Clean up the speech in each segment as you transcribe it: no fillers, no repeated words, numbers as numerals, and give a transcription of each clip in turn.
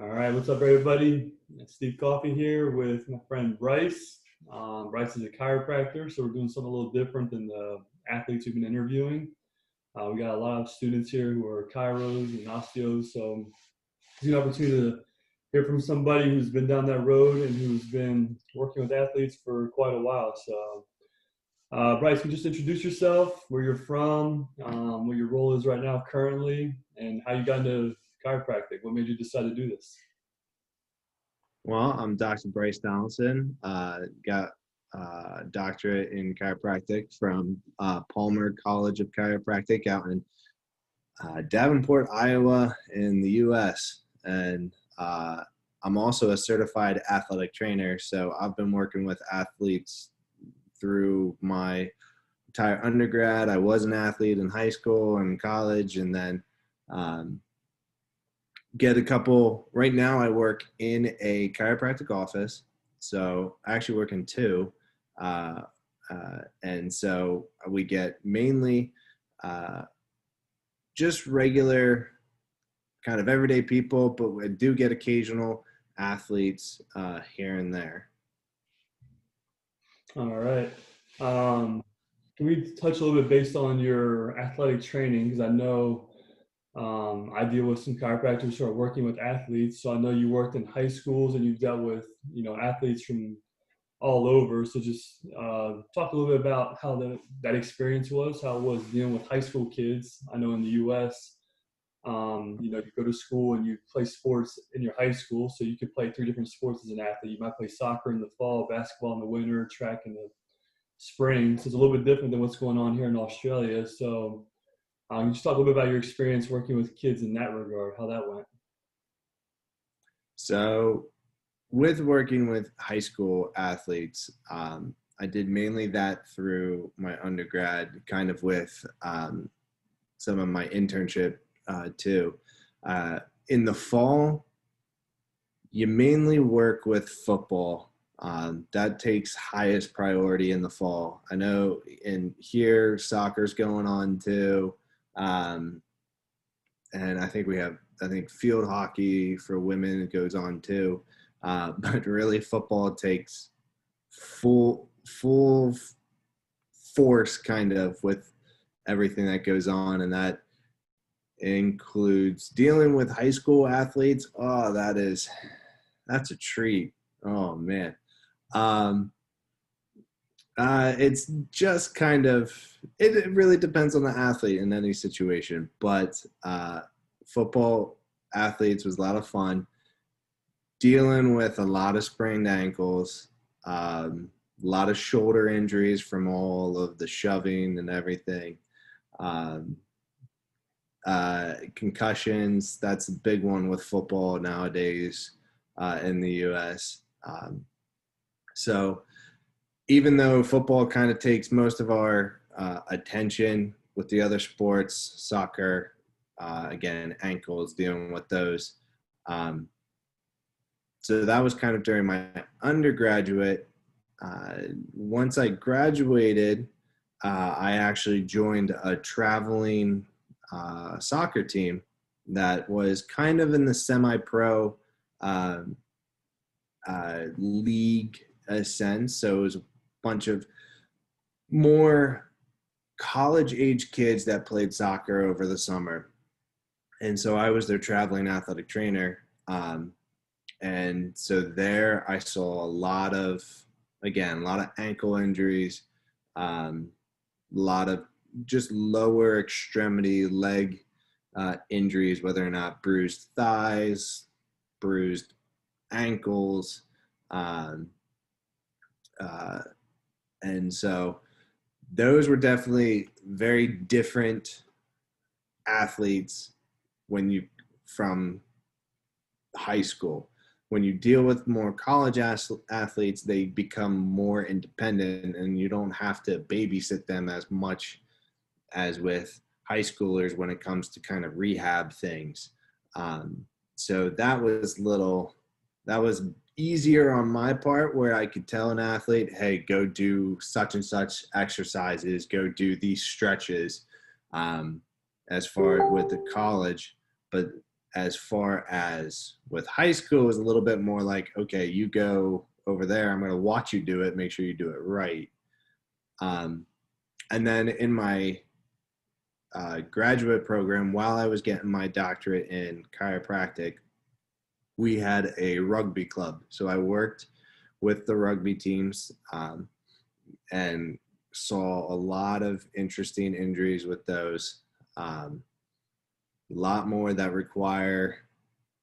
All right, what's up, everybody? It's Steve Coffey here with my friend Bryce. Bryce is a chiropractor, so we're doing something a little different than the athletes we've been interviewing. We got a lot of students here who are chiros and osteos, so it's an opportunity to hear from somebody who's been down that road and who's been working with athletes for quite a while. So, Bryce, can you just introduce yourself, where you're from, what your role is right now currently, and how you got into chiropractic? What made you decide to do this? Well, I'm Dr. Bryce Donaldson. Got a doctorate in chiropractic from Palmer College of Chiropractic out in Davenport, Iowa, in the U.S. And I'm also a certified athletic trainer. So I've been working with athletes through my entire undergrad. I was an athlete in high school and college, and then get a couple. Right now I work in a chiropractic office, so I actually work in two, and so we get mainly just regular kind of everyday people, but we do get occasional athletes here and there. All right. Can we touch a little bit based on your athletic training? Because I know I deal with some chiropractors who are working with athletes. So I know you worked in high schools and you've dealt with, athletes from all over. So just talk a little bit about how that experience was, how it was dealing with high school kids. I know in the U.S., you go to school and you play sports in your high school. So you could play three different sports as an athlete. You might play soccer in the fall, basketball in the winter, track in the spring. So it's a little bit different than what's going on here in Australia. So you just talk a little bit about your experience working with kids in that regard, how that went. So with working with high school athletes, I did mainly that through my undergrad, kind of with some of my internship too. In the fall, you mainly work with football. That takes highest priority in the fall. I know in here, soccer's going on too. And I think field hockey for women goes on too. But really football takes full force kind of with everything that goes on, and that includes dealing with high school athletes. Oh, that's a treat. Oh man. It's just kind of, it really depends on the athlete in any situation, but football athletes was a lot of fun, dealing with a lot of sprained ankles, a lot of shoulder injuries from all of the shoving and everything. Concussions, that's a big one with football nowadays in the U.S. So even though football kind of takes most of our attention with the other sports, soccer, again, ankles, dealing with those. So that was kind of during my undergraduate. Once I graduated, I actually joined a traveling soccer team that was kind of in the semi-pro league sense. So it was a bunch of more college age kids that played soccer over the summer. And so I was their traveling athletic trainer. And so there I saw a lot of ankle injuries, a lot of just lower extremity leg injuries, whether or not bruised thighs, bruised ankles. And so those were definitely very different athletes from high school. When you deal with more college athletes, they become more independent and you don't have to babysit them as much as with high schoolers when it comes to kind of rehab things. So that was easier on my part, where I could tell an athlete, hey, go do such and such exercises, go do these stretches, as far with the college. But as far as with high school, it was a little bit more like, okay, you go over there. I'm going to watch you do it. Make sure you do it right. Um, and then in my graduate program, while I was getting my doctorate in chiropractic, we had a rugby club. So I worked with the rugby teams and saw a lot of interesting injuries with those. A lot more that require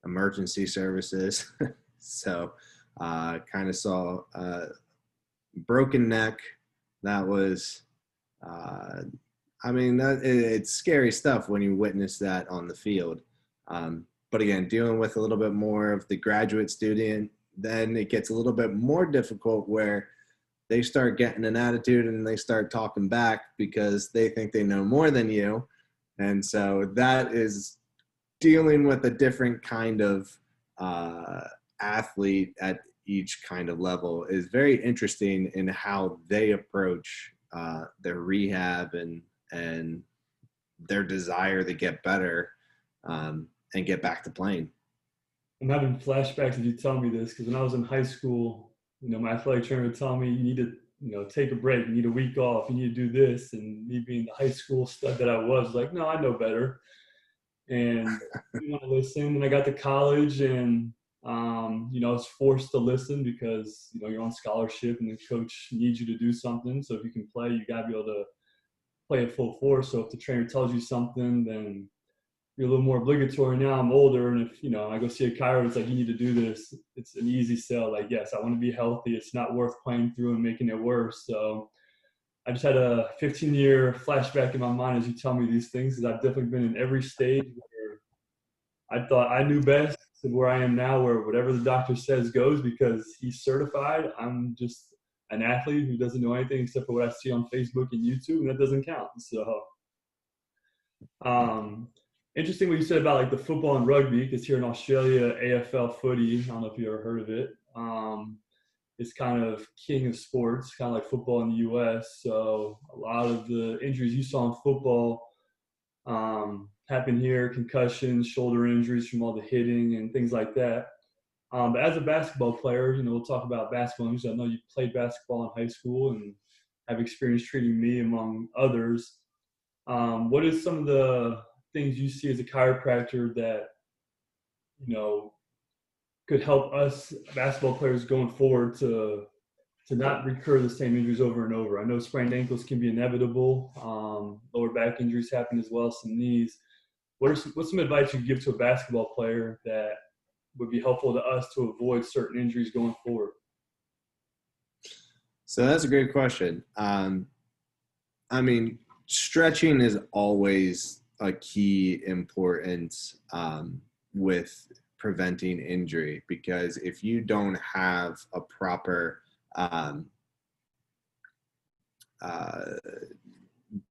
emergency services. So kind of saw a broken neck. That was, I mean, it's scary stuff when you witness that on the field. But again, dealing with a little bit more of the graduate student, then it gets a little bit more difficult where they start getting an attitude and they start talking back because they think they know more than you. And so that is dealing with a different kind of athlete at each kind of level is very interesting in how they approach their rehab and their desire to get better and get back to playing. I'm having flashbacks as you tell me this because when I was in high school, my athletic trainer would tell me you need to, take a break, you need a week off, you need to do this. And me being the high school stud that I was, like, no, I know better. And I didn't want to listen. And I got to college and, I was forced to listen because, you're on scholarship and the coach needs you to do something. So if you can play, you got to be able to play at full force. So if the trainer tells you something, then you're a little more obligatory. Now I'm older, and if I go see a chiro, it's like you need to do this. It's an easy sell. Like, yes, I want to be healthy. It's not worth playing through and making it worse. So I just had a 15-year flashback in my mind as you tell me these things, because I've definitely been in every stage where I thought I knew best to where I am now, where whatever the doctor says goes because he's certified. I'm just an athlete who doesn't know anything except for what I see on Facebook and YouTube, and that doesn't count. So um, interesting what you said about like the football and rugby, because here in Australia, AFL footy, I don't know if you ever heard of it, is kind of king of sports, kind of like football in the US. So a lot of the injuries you saw in football happen here, concussions, shoulder injuries from all the hitting and things like that. But as a basketball player, we'll talk about basketball injuries. I know you played basketball in high school and have experience treating me among others. What is some of the things you see as a chiropractor that could help us basketball players going forward to not recur the same injuries over and over? I know sprained ankles can be inevitable. Lower back injuries happen as well, some knees. What's some advice you give to a basketball player that would be helpful to us to avoid certain injuries going forward? So that's a great question. I mean, stretching is always a key importance with preventing injury, because if you don't have a proper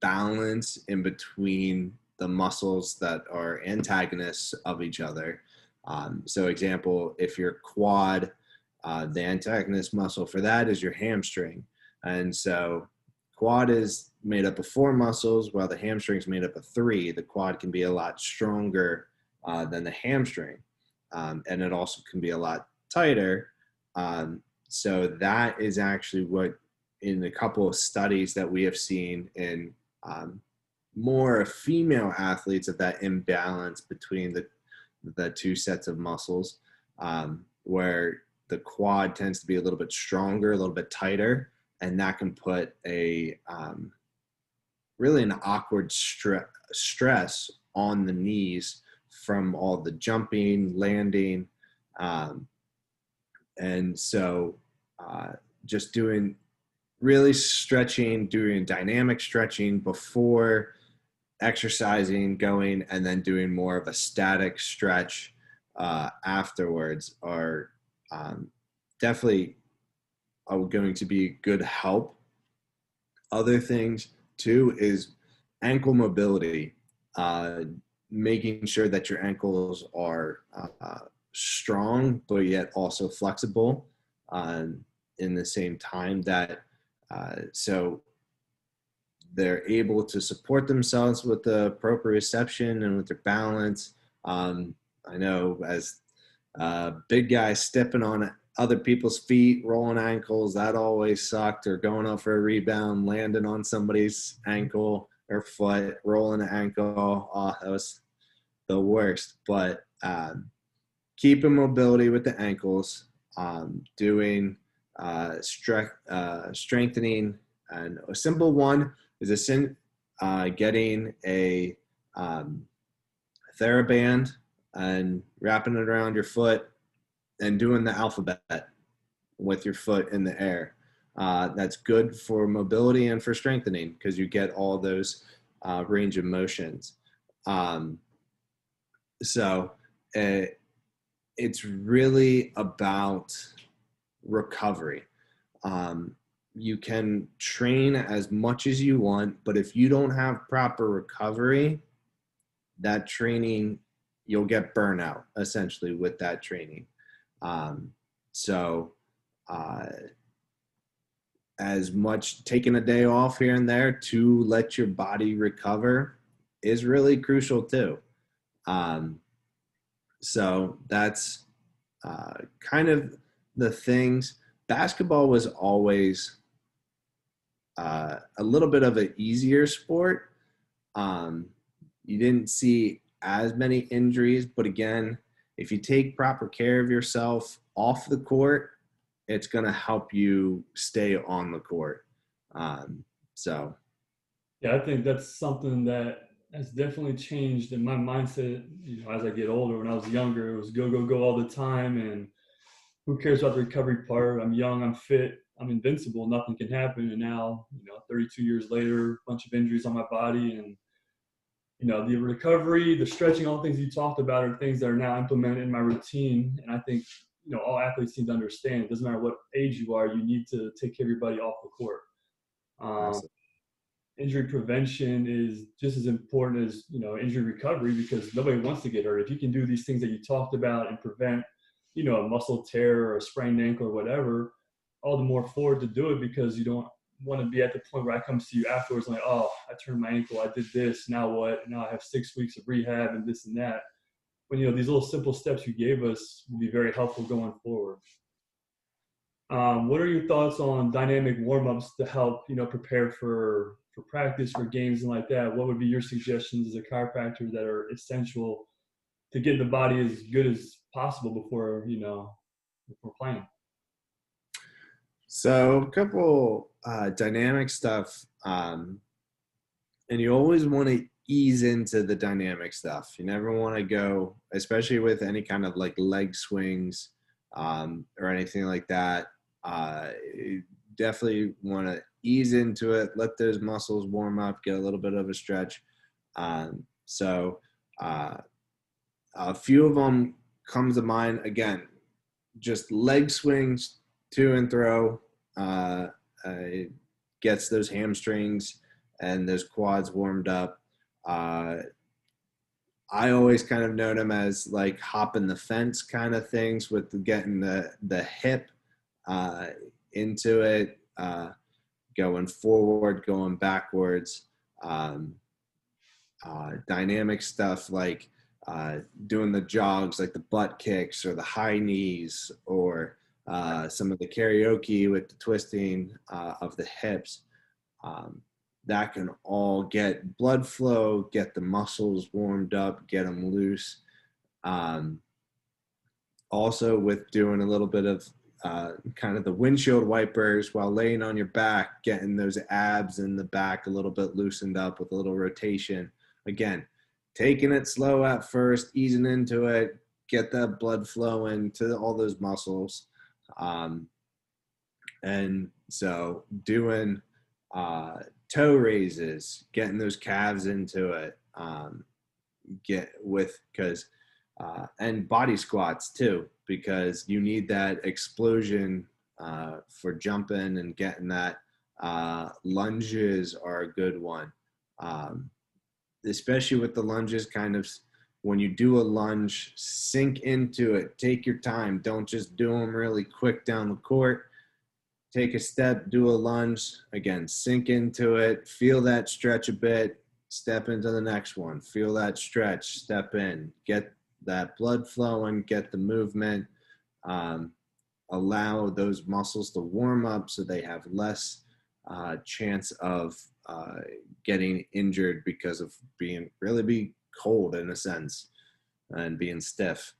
balance in between the muscles that are antagonists of each other. So example, if your quad, the antagonist muscle for that is your hamstring. And so quad is made up of 4 muscles, while the hamstring is made up of 3. The quad can be a lot stronger than the hamstring. And it also can be a lot tighter. So that is actually what, in a couple of studies that we have seen in more female athletes, of that imbalance between the 2 sets of muscles, where the quad tends to be a little bit stronger, a little bit tighter, and that can put a really an awkward stress on the knees from all the jumping, landing, and so just doing really stretching, doing dynamic stretching before exercising, going, and then doing more of a static stretch afterwards are definitely going to be good help. Other things too is ankle mobility, making sure that your ankles are strong but yet also flexible in the same time, that so they're able to support themselves with the proprioception and with their balance, I know as big guys stepping on other people's feet, rolling ankles, that always sucked, or going up for a rebound, landing on somebody's ankle or foot, rolling an ankle. Oh, that was the worst. But keeping mobility with the ankles, doing strengthening, and a simple one is getting a TheraBand and wrapping it around your foot and doing the alphabet with your foot in the air. That's good for mobility and for strengthening because you get all those range of motions. So it's really about recovery. You can train as much as you want, but if you don't have proper recovery, that training, you'll get burnout essentially with that training. So as much taking a day off here and there to let your body recover is really crucial too. So that's kind of the things. Basketball was always a little bit of an easier sport. You didn't see as many injuries, but again, if you take proper care of yourself off the court, it's going to help you stay on the court. So, Yeah, I think that's something that has definitely changed in my mindset. As I get older. When I was younger, it was go go go all the time, and who cares about the recovery part? I'm young, I'm fit, I'm invincible, nothing can happen. And now, 32 years later, a bunch of injuries on my body, and the recovery, the stretching, all the things you talked about are things that are now implemented in my routine. And I think all athletes need to understand. It doesn't matter what age you are, you need to take care of your body off the court. Um, absolutely. Injury prevention is just as important as injury recovery, because nobody wants to get hurt. If you can do these things that you talked about and prevent a muscle tear or a sprained ankle or whatever, all the more forward to do it, because you don't want to be at the point where I come to you afterwards like, oh, I turned my ankle, I did this, now what? Now I have 6 weeks of rehab and this and that. When these little simple steps you gave us will be very helpful going forward. What are your thoughts on dynamic warmups to help prepare for practice, for games and like that? What would be your suggestions as a chiropractor that are essential to get the body as good as possible before before playing? So a couple dynamic stuff, and you always want to ease into the dynamic stuff. You never want to go, especially with any kind of like leg swings or anything like that. You definitely want to ease into it, let those muscles warm up, get a little bit of a stretch. So a few of them comes to mind. Again, just leg swings to and throw, gets those hamstrings and those quads warmed up. I always kind of know them as like hopping the fence kind of things, with getting the hip into it, going forward, going backwards. Dynamic stuff like doing the jogs, like the butt kicks or the high knees, or some of the karaoke with the twisting of the hips. That can all get blood flow, get the muscles warmed up, get them loose. Also with doing a little bit of kind of the windshield wipers while laying on your back, getting those abs in the back a little bit loosened up with a little rotation. Again, taking it slow at first, easing into it, get that blood flowing to all those muscles. And so doing toe raises, getting those calves into it, and body squats too, because you need that explosion for jumping and getting that. Lunges are a good one, especially with the lunges. Kind of when you do a lunge, sink into it, take your time, don't just do them really quick down the court. Take a step, do a lunge, again, sink into it, feel that stretch a bit, step into the next one, feel that stretch, step in, get that blood flowing, get the movement, um, allow those muscles to warm up so they have less chance of getting injured because of being really be cold in a sense and being stiff.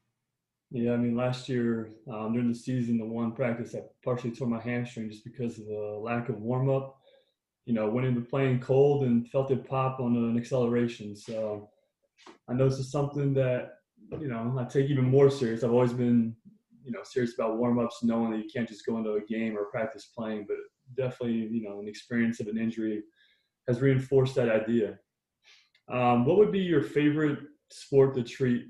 Yeah, I mean, last year during the season, the one practice I partially tore my hamstring just because of the lack of warm up. Went into playing cold and felt it pop on an acceleration. So I know this is something that, I take even more serious. I've always been, serious about warm ups, knowing that you can't just go into a game or practice playing, but definitely, an experience of an injury has reinforced that idea. What would be your favorite sport to treat,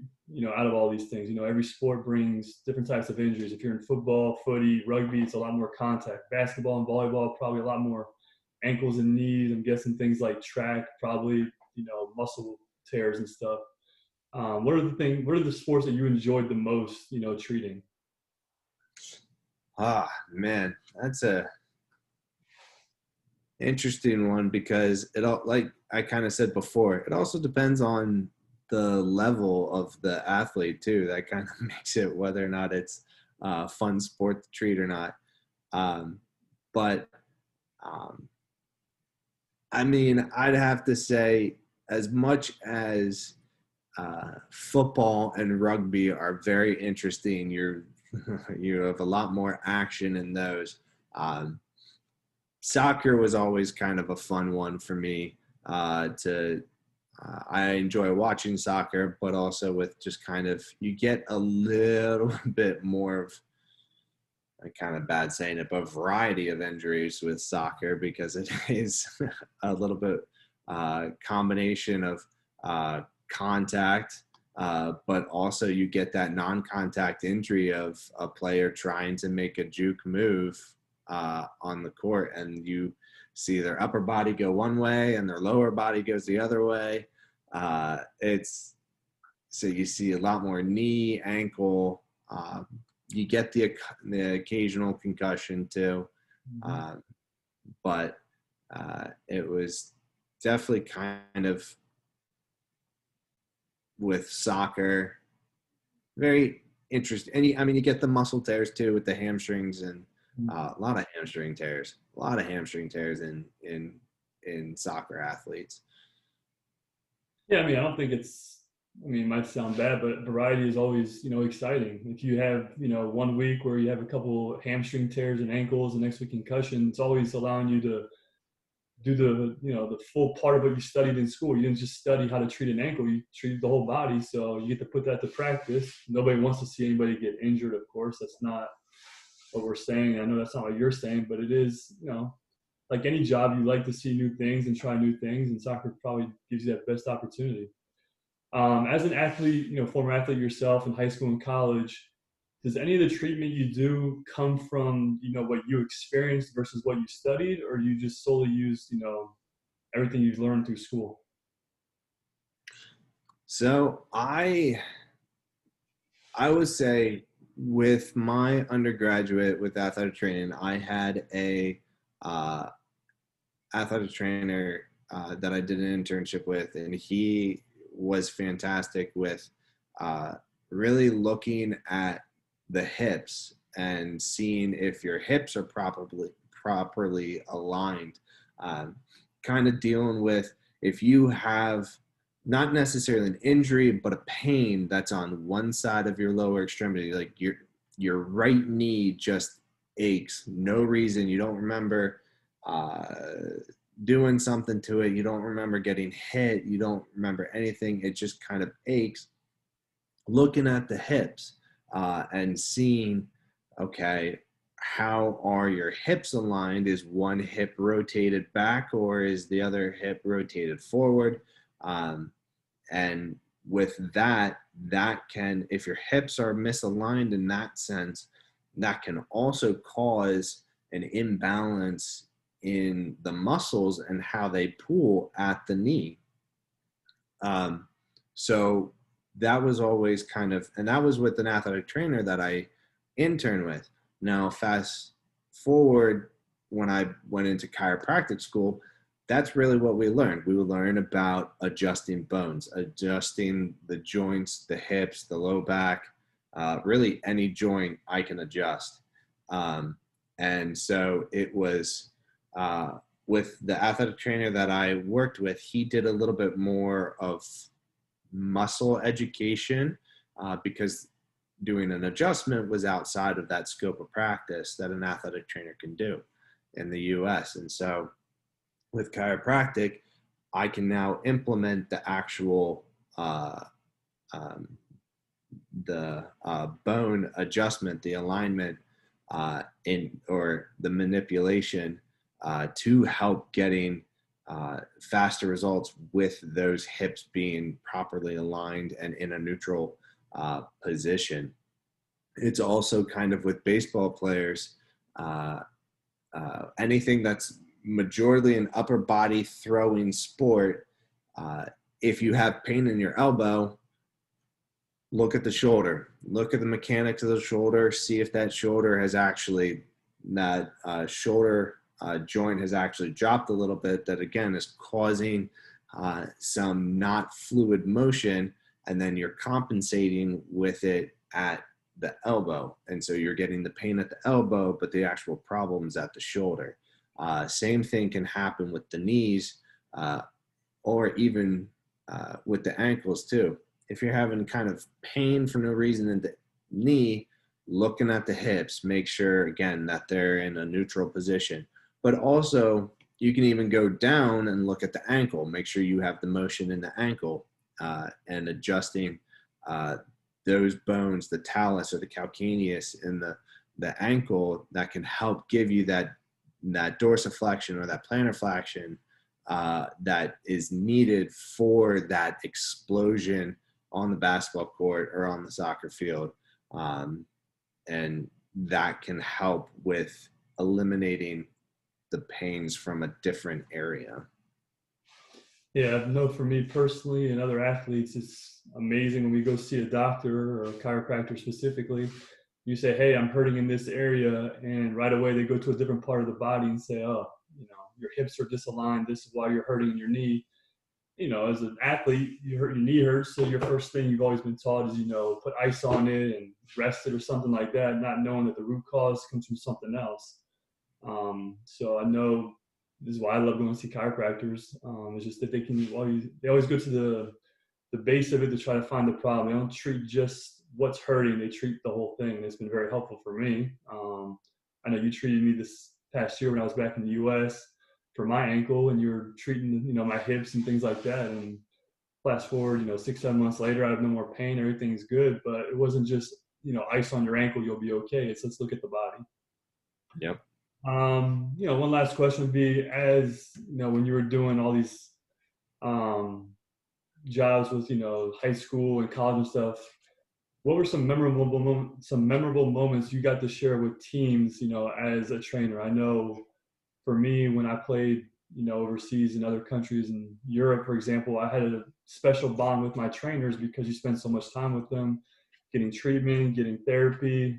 out of all these things? Every sport brings different types of injuries. If you're in football, footy, rugby, it's a lot more contact. Basketball and volleyball, probably a lot more ankles and knees. I'm guessing things like track, probably, muscle tears and stuff. What are the sports that you enjoyed the most, treating? Ah, man, that's a interesting one because it all, like I kind of said before, it also depends on the level of the athlete too. That kind of makes it whether or not it's a fun sport to treat or not. Um, but um, I mean, I'd have to say, as much as football and rugby are very interesting, you have a lot more action in those. Um, Soccer was always kind of a fun one for me. To I enjoy watching soccer, but also with just kind of you get a little bit more of a kind of bad saying it, but variety of injuries with soccer because it is a little bit combination of contact, but also you get that non-contact injury of a player trying to make a juke move on the court, and you see their upper body go one way and their lower body goes the other way. It's so you see a lot more knee, ankle. You get the occasional concussion too, uh, but it was definitely kind of with soccer very interesting. And I mean, you get the muscle tears too with the hamstrings and a lot of hamstring tears in soccer athletes. Yeah, I mean, I don't think it might sound bad, but variety is always, exciting. If you have, one week where you have a couple hamstring tears and ankles, the next week concussion, it's always allowing you to do the full part of what you studied in school. You didn't just study how to treat an ankle, you treated the whole body. So you get to put that to practice. Nobody wants to see anybody get injured, of course. That's not what we're saying. I know that's not what you're saying, but it is, like any job, you like to see new things and try new things, and soccer probably gives you that best opportunity. As an athlete, former athlete yourself in high school and college, does any of the treatment you do come from, what you experienced versus what you studied, or do you just solely use, everything you've learned through school? So I would say with my undergraduate with athletic training, I had a uh, athletic trainer that I did an internship with, and he was fantastic with uh, really looking at the hips and seeing if your hips are properly aligned. Um, kind of dealing with if you have not necessarily an injury, but a pain that's on one side of your lower extremity, like your right knee just aches, no reason. You don't remember uh, doing something to it. You don't remember getting hit. You don't remember anything. It just kind of aches. Looking at the hips and seeing, okay, how are your hips aligned? Is one hip rotated back or is the other hip rotated forward? And with that, that can, if your hips are misaligned in that sense, that can also cause an imbalance in the muscles and how they pull at the knee. Um, so that was always kind of, and that was with an athletic trainer that I interned with. Now, fast forward when I went into chiropractic school, that's really what we learned. We would learn about adjusting bones, adjusting the joints, the hips, the low back, really any joint I can adjust. Um, and so it was with the athletic trainer that I worked with, he did a little bit more of muscle education because doing an adjustment was outside of that scope of practice that an athletic trainer can do in the US. And so with chiropractic, I can now implement the actual um, bone adjustment, the alignment, in or the manipulation to help getting faster results with those hips being properly aligned and in a neutral position. It's also kind of with baseball players, uh, anything that's majorly an upper body throwing sport. Uh, if you have pain in your elbow, look at the shoulder, look at the mechanics of the shoulder, see if that shoulder has actually, that shoulder joint has actually dropped a little bit, that again is causing some not fluid motion, and then you're compensating with it at the elbow. And so you're getting the pain at the elbow, but the actual problem is at the shoulder. Same thing can happen with the knees or even with the ankles too. If you're having kind of pain for no reason in the knee, looking at the hips, make sure again that they're in a neutral position. But also, you can even go down and look at the ankle. Make sure you have the motion in the ankle and adjusting those bones, the talus or the calcaneus in the ankle, that can help give you that dorsiflexion or that plantar flexion that is needed for that explosion on the basketball court or on the soccer field. And that can help with eliminating the pains from a different area. Yeah, I know for me personally and other athletes, it's amazing when we go see a doctor or a chiropractor specifically. You say, hey, I'm hurting in this area. And right away they go to a different part of the body and say, oh, your hips are disaligned. This is why you're hurting in your knee. As an athlete, your knee hurts. So your first thing you've always been taught is, put ice on it and rest it or something like that, not knowing that the root cause comes from something else. So I know this is why I love going to see chiropractors. It's just that they always go to the base of it to try to find the problem. They don't treat just what's hurting; they treat the whole thing. And it's been very helpful for me. I know you treated me this past year when I was back in the U.S. for my ankle, and you were treating my hips and things like that. And fast forward, 6, 7 months later, I have no more pain. Everything's good. But it wasn't just ice on your ankle, you'll be okay. It's let's look at the body. Yep. One last question would be, as when you were doing all these um, jobs with high school and college and stuff, what were some memorable moments you got to share with teams, as a trainer? I know for me, when I played, overseas in other countries in Europe, for example, I had a special bond with my trainers because you spend so much time with them, getting treatment, getting therapy,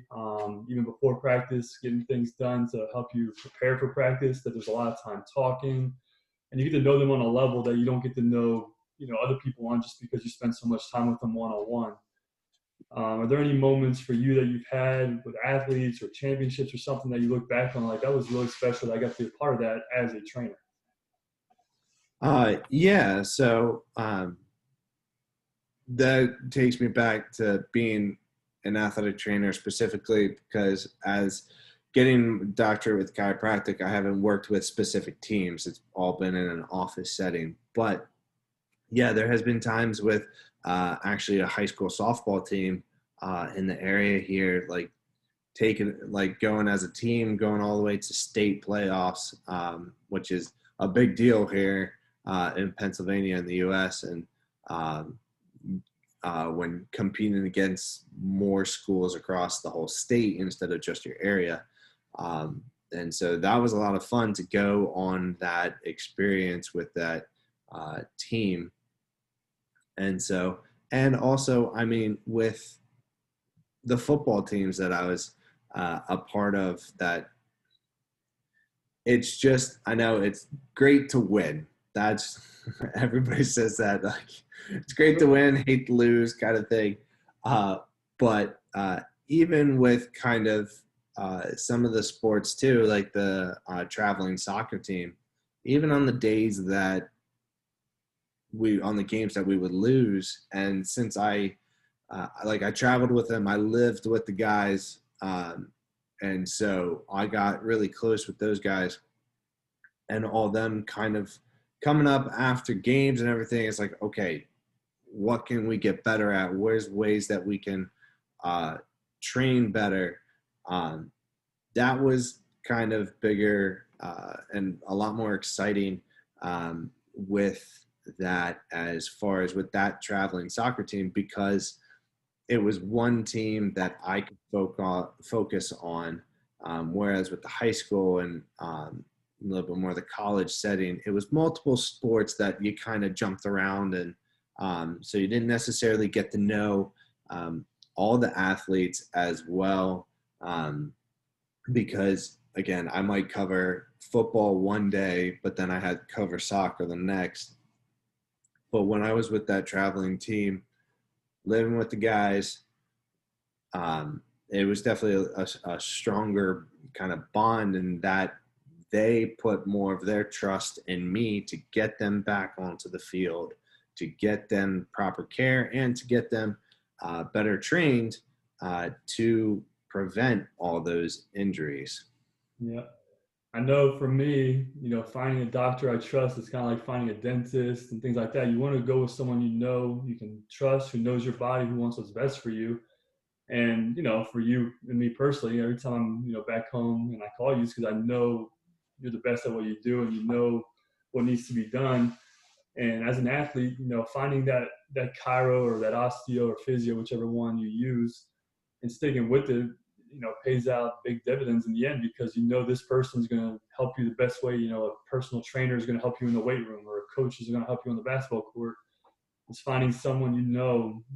even before practice, getting things done to help you prepare for practice, that there's a lot of time talking, and you get to know them on a level that you don't get to know, other people on, just because you spend so much time with them one-on-one. Are there any moments for you that you've had with athletes or championships or something that you look back on like that was really special, that I got to be a part of that as a trainer? Yeah. So that takes me back to being an athletic trainer specifically, because as getting a doctorate with chiropractic, I haven't worked with specific teams. It's all been in an office setting. But yeah, there has been times with actually a high school softball team in the area here, going as a team, going all the way to state playoffs, which is a big deal here in Pennsylvania in the U.S. And when competing against more schools across the whole state instead of just your area. And so that was a lot of fun to go on that experience with that team. And so, and also, I mean, with the football teams that I was a part of, that it's just, I know it's great to win. That's everybody says that, like, it's great to win, hate to lose kind of thing. But even with kind of some of the sports too, like the traveling soccer team, even on the days that on the games that we would lose, and since I traveled with them, I lived with the guys, and so I got really close with those guys, and all them kind of coming up after games and everything. It's like, okay, what can we get better at? Where's ways that we can uh, train better? Um, that was kind of bigger and a lot more exciting with that, as far as with that traveling soccer team, because it was one team that I could focus on. Whereas with the high school and a little bit more the college setting, it was multiple sports that you kind of jumped around, and so you didn't necessarily get to know all the athletes as well. Because again, I might cover football one day, but then I had to cover soccer the next. But when I was with that traveling team, living with the guys, it was definitely a stronger kind of bond, in that they put more of their trust in me to get them back onto the field, to get them proper care, and to get them better trained to prevent all those injuries. Yeah. I know for me, finding a doctor I trust is kind of like finding a dentist and things like that. You want to go with someone you can trust, who knows your body, who wants what's best for you. And, for you and me personally, every time I'm, back home and I call you, it's because I know you're the best at what you do and you know what needs to be done. And as an athlete, finding that chiro or that osteo or physio, whichever one you use, and sticking with it, pays out big dividends in the end, because this person's going to help you the best way. A personal trainer is going to help you in the weight room, or a coach is going to help you on the basketball court. It's finding someone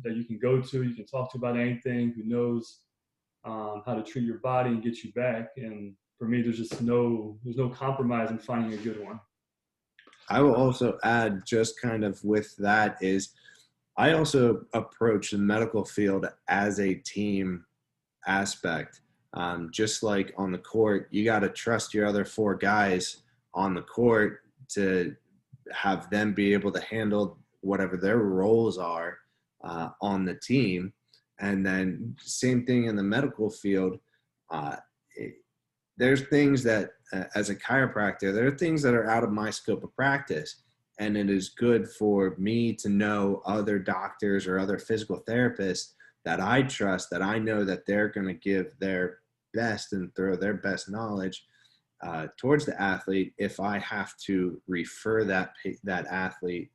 that you can go to, you can talk to about anything, who knows how to treat your body and get you back. And for me, there's no compromise in finding a good one. I will also add, just kind of with that, is I also approach the medical field as a team aspect. Just like on the court, you got to trust your other four guys on the court to have them be able to handle whatever their roles are on the team. And then same thing in the medical field. Uh, there's things that, as a chiropractor, there are things that are out of my scope of practice. And it is good for me to know other doctors or other physical therapists that I trust, that I know that they're going to give their best and throw their best knowledge towards the athlete, if I have to refer that athlete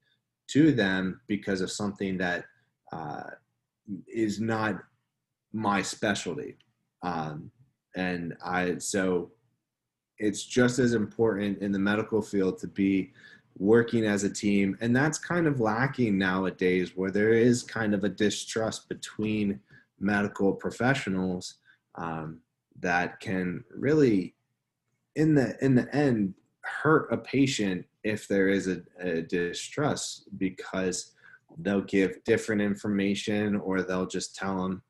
to them because of something that is not my specialty. So it's just as important in the medical field to be working as a team. And that's kind of lacking nowadays, where there is kind of a distrust between medical professionals that can really, in the end, hurt a patient if there is a distrust, because they'll give different information, or they'll just tell them,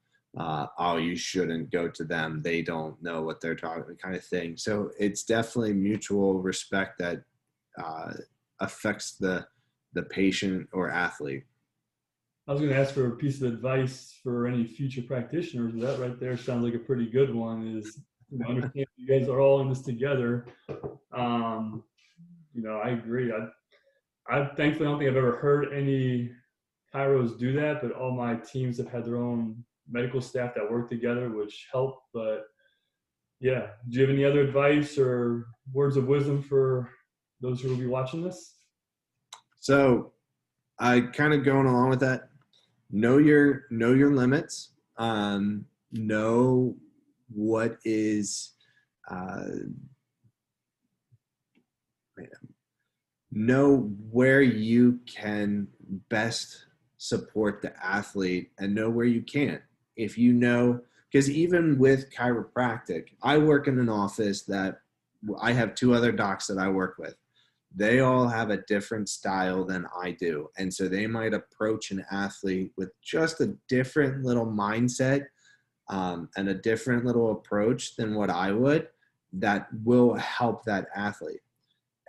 oh, you shouldn't go to them, they don't know what they're talking, kind of thing. So it's definitely mutual respect that affects the patient or athlete. I was going to ask for a piece of advice for any future practitioners. That right there sounds like a pretty good one. Is understand you guys are all in this together. Um, I agree. I thankfully don't think I've ever heard any chiros do that, but all my teams have had their own medical staff that work together, which help. But yeah, do you have any other advice or words of wisdom for those who will be watching this? So I kind of going along with that. Know your limits. Know what is uh, know where you can best support the athlete, and know where you can't. If you know, because even with chiropractic, I work in an office that I have two other docs that I work with. They all have a different style than I do. And so they might approach an athlete with just a different little mindset, and a different little approach than what I would, that will help that athlete.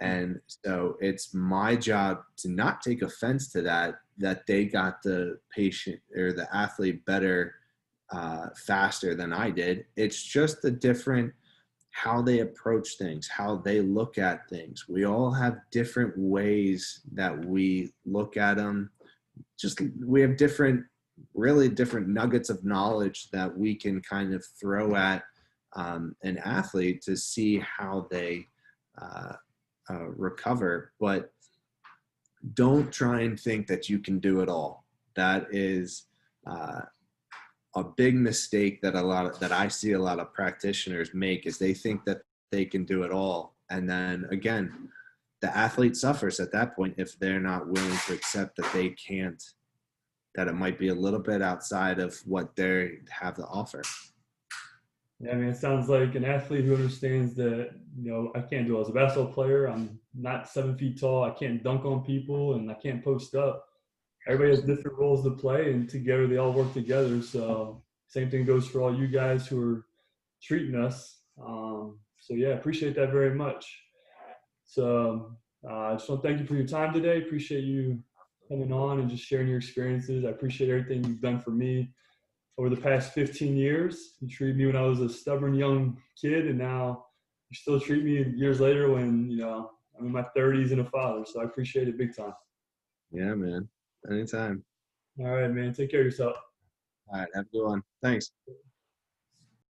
And so it's my job to not take offense to that, that they got the patient or the athlete better faster than I did. It's just a different how they approach things, how they look at things. We all have different ways that we look at them. Just we have different, really different nuggets of knowledge that we can kind of throw at an athlete to see how they uh, recover. But don't try and think that you can do it all. That is a big mistake that that I see a lot of practitioners make, is they think that they can do it all. And then again, the athlete suffers at that point if they're not willing to accept that they can't, that it might be a little bit outside of what they have to offer. Yeah, I mean, it sounds like an athlete who understands that, I can't do it as a basketball player. I'm not 7 feet tall. I can't dunk on people and I can't post up. Everybody has different roles to play, and together they all work together. So same thing goes for all you guys who are treating us. So yeah, appreciate that very much. So I just want to thank you for your time today. Appreciate you coming on and just sharing your experiences. I appreciate everything you've done for me over the past 15 years. You treated me when I was a stubborn young kid, and now you still treat me years later when, I'm in my 30s and a father. So I appreciate it big time. Yeah, man. Anytime. All right, man. Take care of yourself. All right. Have a good one. Thanks.